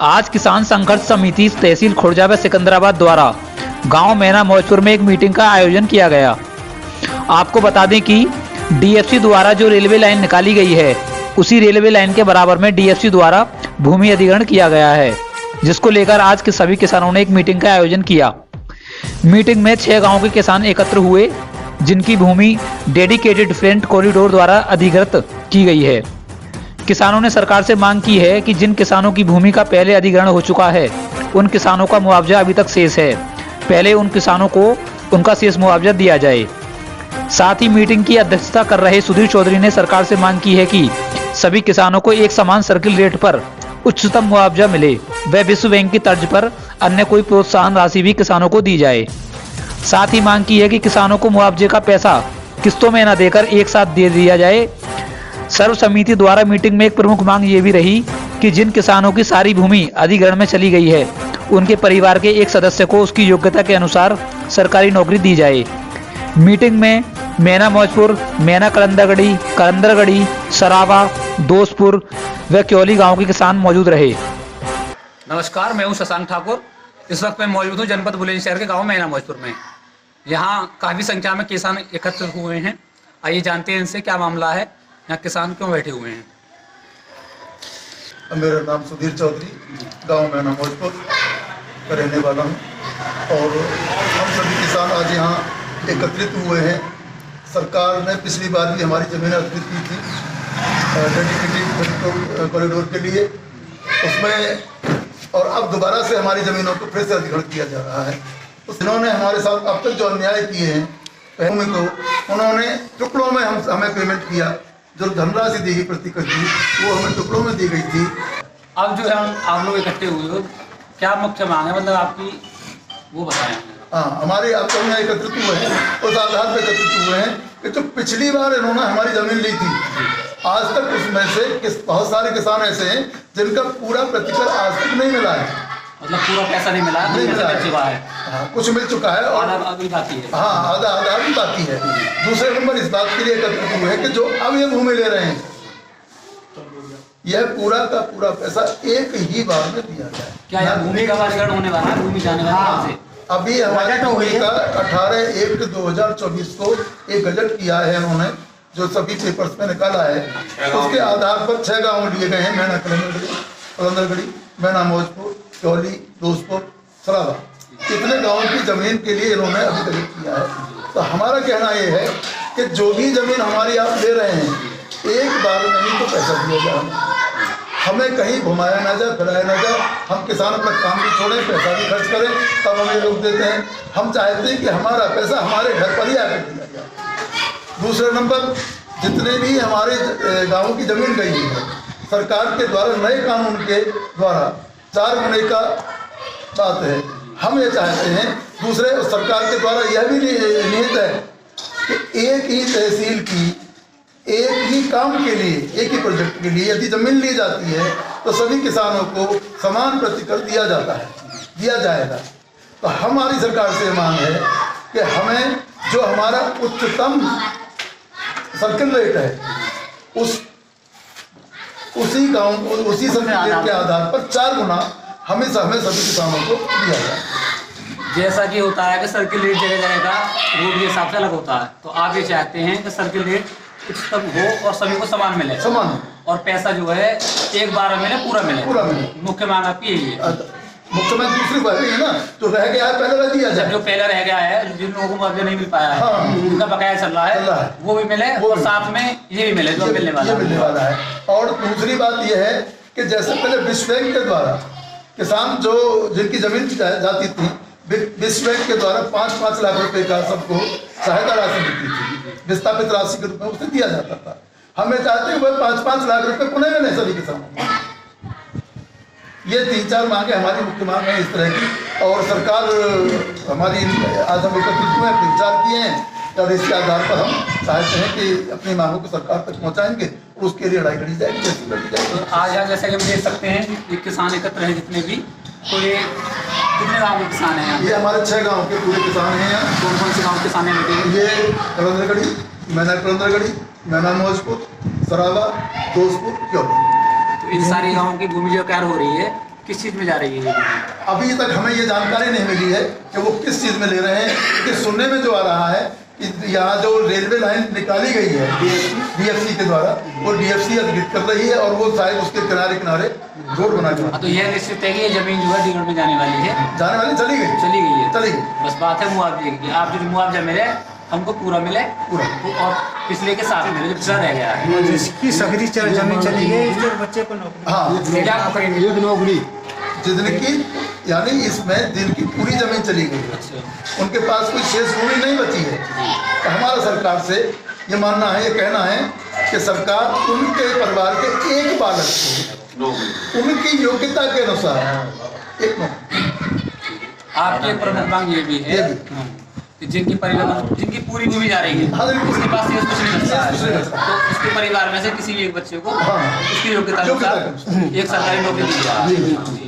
आज किसान संघर्ष समिति तहसील खुर्जा व सिकंदराबाद द्वारा गांव मैना मौजपुर में एक मीटिंग का आयोजन किया गया। आपको बता दें कि डीएफसी द्वारा जो रेलवे लाइन निकाली गई है, उसी रेलवे लाइन के बराबर में डीएफसी द्वारा भूमि अधिग्रहण किया गया है, जिसको लेकर आज के सभी किसानों ने एक मीटिंग का आयोजन किया। मीटिंग में 6 गाँव के किसान एकत्र हुए, जिनकी भूमि डेडिकेटेड फ्रंट कॉरिडोर द्वारा अधिग्रहित की गई है। किसानों ने सरकार से मांग की है कि जिन किसानों की भूमि का पहले अधिग्रहण हो चुका है, उन किसानों का मुआवजा अभी तक शेष है, पहले उन किसानों को उनका शेष मुआवजा दिया जाए। साथ ही मीटिंग की अध्यक्षता कर रहे सुधीर चौधरी ने सरकार से मांग की है कि सभी किसानों को एक समान सर्किल रेट पर उच्चतम मुआवजा मिले व विश्व बैंक की तर्ज पर अन्य कोई प्रोत्साहन राशि भी किसानों को दी जाए। साथ ही मांग की है कि किसानों को मुआवजे का पैसा किस्तों में न देकर एक साथ दे दिया जाए। सर्व समिति द्वारा मीटिंग में एक प्रमुख मांग ये भी रही कि जिन किसानों की सारी भूमि अधिग्रहण में चली गई है, उनके परिवार के एक सदस्य को उसकी योग्यता के अनुसार सरकारी नौकरी दी जाए। मीटिंग में मैना मौजपुर, मैना करंदरगढ़ी, सरावा, दोस्तपुर व क्योली गांव के किसान मौजूद रहे। नमस्कार, मैं हूं शशांक ठाकुर। इस वक्त मैं मौजूद हूं जनपद बुलंदशहर के गांव मैना मौजपुर में। यहां काफ़ी संख्या में किसान एकत्र हुए हैं। आइए जानते हैं इनसे क्या मामला है, यहाँ किसान क्यों बैठे हुए हैं। मेरा नाम सुधीर चौधरी, गांव मैना मौजपुर का रहने वाला हूँ और हम सभी किसान आज यहाँ एकत्रित हुए हैं। सरकार ने पिछली बार भी हमारी ज़मीन अधिग्रहित की थी डेडिकेटेड कॉरिडोर के लिए, उसमें और अब दोबारा से हमारी ज़मीनों को फिर से अधिग्रहण किया जा रहा है। उन्होंने हमारे साथ अब तक जो अन्याय किए हैं, भूमि को उन्होंने टुकड़ों में हमें पेमेंट किया। जो धनराशि दी गई प्रतिकृति वो हमें टुकड़ों में दी गई थी। अब जो है आप लोग इकट्ठे हुए हो, क्या मुख्य मांग है, मतलब आपकी वो बताएं। हाँ, हमारे अब तो यहाँ एकत्रित हुए हैं, उस आधार पर एकत्रित हुए हैं कि जो पिछली बार इन्होंने हमारी ज़मीन ली थी, आज तक उसमें से बहुत सारे किसान ऐसे हैं जिनका पूरा प्रतिकर आज तक नहीं मिला है। मतलब पूरा पैसा नहीं मिला है। हाँ, कुछ मिल चुका है और अभी बाकी है। हाँ, आधा भी बाकी है। दूसरे नंबर इस बात के लिए एकत्रित हुए हैं कि जो अब ये भूमि ले रहे हैं, यह पूरा का पूरा पैसा एक ही बार में दिया जाए। क्या यह भूमि का अधिग्रहण होने वाला है, भूमि जाने वाला है? अभी हमारे भूमि का 18/1/2024 को एक गजट किया है इन्होंने, जो सभी पेपर्स में निकाला है। उसके आधार पर 6 गाँव लिए गए हैं, मैना करंदरगढ़ी, मैना मौजपुर, क्योली, दोस्तपुर, सरावा। इतने गाँव की ज़मीन के लिए इन्होंने अभी गजट किया है। तो हमारा कहना ये है कि जो भी ज़मीन हमारी आप ले रहे हैं, एक बार में ही तो पैसा दिया जाए, हमें कहीं घुमाया ना जाए, फिराया ना जाए। हम किसान अपना काम भी छोड़ें, पैसा भी खर्च करें, तब हमें लोग देते हैं। हम चाहते हैं कि हमारा पैसा हमारे घर पर ही आकर दिया जाए। दूसरे नंबर, जितने भी हमारे गाँवों की ज़मीन गई है, सरकार के द्वारा नए कानून के द्वारा 4 गुने का बात है। हम ये चाहते हैं, दूसरे सरकार के द्वारा यह भी निहित है कि एक ही तहसील की एक ही काम के लिए, एक ही प्रोजेक्ट के लिए यदि ज़मीन ली जाती है तो सभी किसानों को समान प्रतिकर दिया जाएगा। तो हमारी सरकार से मांग है कि हमें जो हमारा उच्चतम सर्किल रेट है, उसी सर्किल रेट के आधार पर 4 गुना हमें सभी किसानों को दिया जाए। जैसा कि होता है कि सर्किल रेट जगह का रूट के हिसाब से अलग होता है, तो आप ये चाहते हैं कि सर्किल रेट उच्चतम हो और सभी को समान मिले, और पैसा जो है एक बार मिले, पूरा मिले। मुख्य मांग आपकी यही है। मुख्य मांग दूसरी बात है ना, जो रह गया है पहले रह दिया जाए। जो पहले रह गया है, जिन लोगों को मुआवजा नहीं मिल पाया है, उनका बकाया चल रहा है, वो भी मिले, और साथ में ये भी मिले जो मिलने वाला है। और दूसरी बात यह है कि जैसे पहले विश्व बैंक के द्वारा किसान जो जिनकी जमीन जाती थी, विश्व बैंक के द्वारा 5-5 लाख रुपए का सबको सहायता राशि मिलती थी, विस्थापित राशि के रूप में उसे दिया जाता था। हमें चाहते हैं वह 5-5 लाख रुपए पुनः मिले सभी किसानों को। ये 3-4 मांगे हमारी मुख्य मांग है इस तरह की। और सरकार हमारी आज हम एकत्रित हुए, विचार किए हैं, और इसके आधार पर हम चाहते हैं कि अपनी मांगों को सरकार तक पहुँचाएंगे और उसके लिए लड़ाई लड़ी जाएगी, जैसी लड़ी जाएगी। आज जैसे कि हम देख सकते हैं कि किसान एकत्र हैं जितने भी, तो ये कितने गाँव के किसान हैं? ये हमारे 6 गाँव के पूरे किसान हैं। कौन से गाँव के किसान हैं? ये करंदरगढ़ी, मैना मौजपुर, सरावा, दोस्तपुर, क्योली। तो इन सारी गाँवों की भूमि जो कार्य हो रही है, किस चीज़ में जा रही है ये? अभी तक हमें ये जानकारी नहीं मिली है कि वो किस चीज़ में ले रहे हैं, क्योंकि सुनने में जो आ रहा है कि यहाँ जो रेलवे लाइन निकाली गई है डीएफसी के द्वारा, वो डीएफसी अधिकृत कर रही है और वो शायद उसके किनारे किनारे रोड बना के तो यह निश्चित है कि ये जमीन जो है डीएलएड में जाने वाली है, जाने वाली चली गई चली गई। बस बात है मुआवजे की, आप जो मुआवजा मिले हमको पूरा मिले पूरा। और पिछले के साथ मिले जो पिछला रह गया है। जिसकी सगरी जमीन चली गई इसके बच्चे को नौकरी। हाँ, एक नौकरी जिनकी यानी इसमें जिनकी पूरी जमीन चली गई है, अच्छा, उनके पास कोई शेष भूमि नहीं बची है। तो हमारा सरकार से ये मानना है, ये कहना है कि सरकार उनके परिवार के एक बालक को उनकी योग्यता के अनुसार एक नौकरी। आपकी एक प्रमुख मांग ये भी है कि जिनकी पूरी भूमि जा रही है, हाँ, उसके पास शेष कुछ नहीं बचता शेष कुछ नहीं है, बचता। तो उसके परिवार में से किसी भी एक बच्चे को हाँ। उसकी योग्यता के अनुसार एक सरकारी नौकरी दी जाए।